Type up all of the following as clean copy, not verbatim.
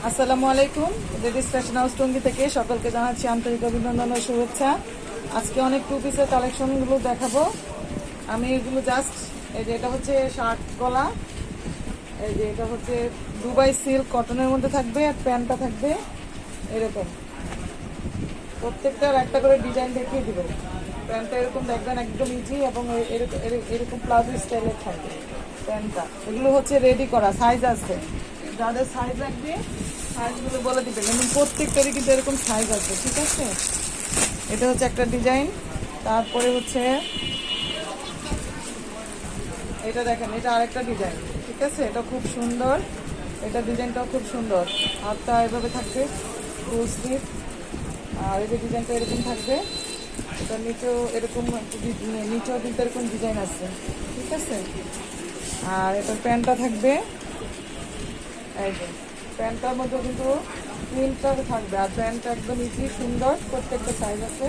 আসসালামু আলাইকুম। Ladies fashion house Tongi থেকে সকলকে জানাচ্ছি আন্তরিক অভিনন্দন ও শুভেচ্ছা। আজকে অনেক টু পিসের কালেকশনগুলো দেখাবো। আমি এগুলো জাস্ট এই যে এটা হচ্ছে শার্ট গলা, এই যে এটা হচ্ছে দুবাই সিল্ক কটনের মধ্যে থাকবে, আর প্যান্টটা থাকবে এরকম। প্রত্যেকটার একটা করে ডিজাইন দেখিয়ে দিব। প্যান্টটা এরকম দেখবেন একদম ইজি, এবং এরকম এরকম প্লাজো স্টাইলের থাকবে প্যান্টটা। এগুলো হচ্ছে রেডি করা, সাইজ আছে, যাদের সাইজ লাগবে সাইজগুলো বলে দিবেন, এবং প্রত্যেকটারই কিন্তু এরকম সাইজ আছে, ঠিক আছে। এটা হচ্ছে একটা ডিজাইন। তারপরে হচ্ছে এটা দেখেন, এটা আরেকটা ডিজাইন, ঠিক আছে। এটা খুব সুন্দর, এটা ডিজাইনটাও খুব সুন্দর। হাতটা এভাবে থাকবে ফুল স্লিভ, আর এই যে ডিজাইনটা এরকম থাকবে। এটা নিচেও এরকম নিচেও কিন্তু এরকম ডিজাইন আছে, ঠিক আছে। আর এটার প্যান্টটা থাকবে এই যে, প্যান্টটার মধ্যে কিন্তু প্রিন্টটা থাকবে, আর প্যান্টটা একদম ইজি সুন্দর। প্রত্যেকটা সাইজ আছে।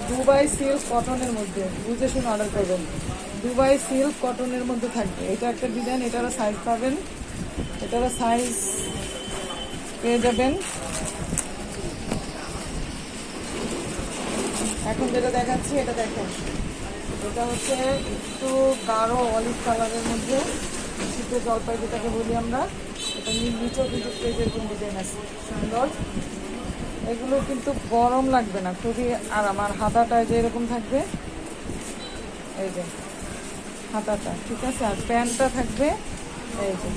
দুবাই সিল্ক কটনের মধ্যে, বুঝে শুনে অর্ডার করবেন। দুবাই সিল্ক কটনের মধ্যে থাকবে। এটা একটা ডিজাইন, এটারও সাইজ পাবেন, এটারও সাইজ পেয়ে যাবেন। এখন যেটা দেখাচ্ছি এটা দেখেন, এটা হচ্ছে একটু গাঢ় অলিভ কালারের মধ্যে, শীতের জলপাই যেটাকে বলি আমরা। এটা নিচেও কিন্তু এরকম ডিজাইন আছে সুন্দর। এগুলো কিন্তু গরম লাগবে না, খুবই আরাম। আর হাতাটা যে এরকম থাকবে, এই যে হাতাটা, ঠিক আছে। আর প্যান্টটা থাকবে এই যে,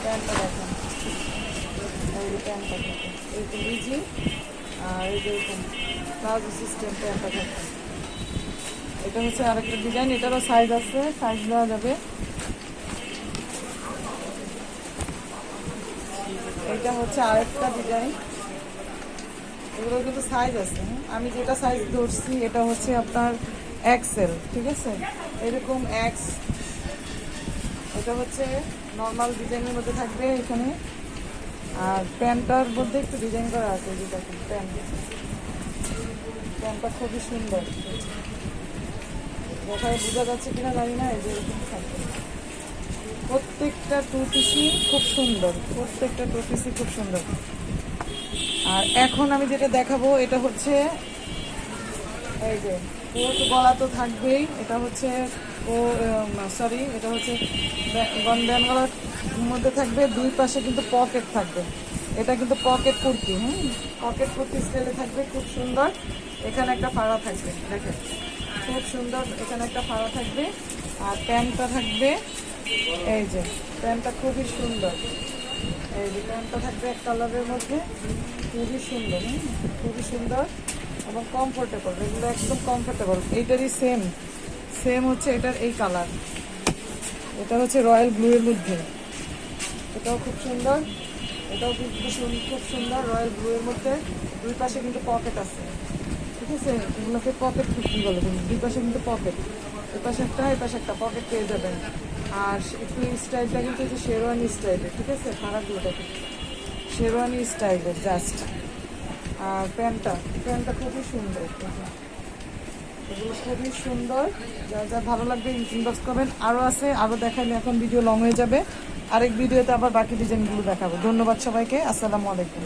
প্যান্টটা দেখেন, এই যে প্যান্টটা থাকে এরকম ইজি। আর এই যে এরকম প্লাজো সিস্টেম প্যান্টটা থাকে। এটা হচ্ছে আরেকটা ডিজাইন, এটারও সাইজ আছে, সাইজ দেওয়া যাবে। এটা হচ্ছে আরেকটা ডিজাইন, এগুলো কিন্তু সাইজ আছে। আমি যেটা সাইজ ধরছি এটা হচ্ছে আপনার এক্সেল, ঠিক আছে। এরকম এক্স, এটা হচ্ছে নর্মাল ডিজাইনের মধ্যে থাকবে এখানে। আর প্যান্টটার মধ্যে একটু ডিজাইন করা আছে, যেটা প্যান্টটা খুবই সুন্দর। দেখায় বোঝা যাচ্ছে কিনা জানি না, এই যে এরকম থাকবে। প্রত্যেকটা টু পিসই খুব সুন্দর, প্রত্যেকটা টু পিসই খুব সুন্দর। আর এখন আমি যেটা দেখাবো এটা হচ্ছে এই যে কোট গলা তো থাকবেই। এটা হচ্ছে এটা হচ্ছে ব্যান গলার মধ্যে থাকবে, দুই পাশে কিন্তু পকেট থাকবে। এটা কিন্তু পকেট কুর্তি, পকেট কুর্তি স্টাইলে থাকবে, খুব সুন্দর। এখানে একটা ফাড়া থাকবে, দেখেন খুব সুন্দর, এখানে একটা ফাড়া থাকবে। আর প্যান্টটা থাকবে এই যে, প্যান্টটা খুবই সুন্দর। এই যে প্যান্টটা থাকবে এক কালারের মধ্যে, খুবই সুন্দর, খুবই সুন্দর এবং কমফোর্টেবল। এগুলো একদম কমফোর্টেবল। এইটারই সেম সেম হচ্ছে এটার এই কালার, এটা হচ্ছে রয়্যাল ব্লু এর মধ্যে। এটাও খুব সুন্দর, এটাও কিন্তু খুব সুন্দর রয়্যাল ব্লু এর মধ্যে। দুই পাশে কিন্তু পকেট আছে, ঠিক আছে। এগুলোকে পকেট কুর্তি বলে, দুই পাশে কিন্তু পকেট, এ পাশে একটা পকেট পেয়ে যাবেন। আর একটু স্টাইলটা কিন্তু হচ্ছে শেরওয়ানি স্টাইলের, ঠিক আছে। ফাড়াগুলো দেখেন শেরওয়ানি স্টাইলের জাস্ট। আর প্যান্টটা খুবই সুন্দর, এগুলো খুবই সুন্দর। যা ভালো লাগবে ইনবক্স করবেন। আরও আছে, আরও দেখাইলে এখন ভিডিও লং হয়ে যাবে। আরেক ভিডিওতে আবার বাকি ডিজাইনগুলো দেখাবো। ধন্যবাদ সবাইকে, আসসালামু আলাইকুম।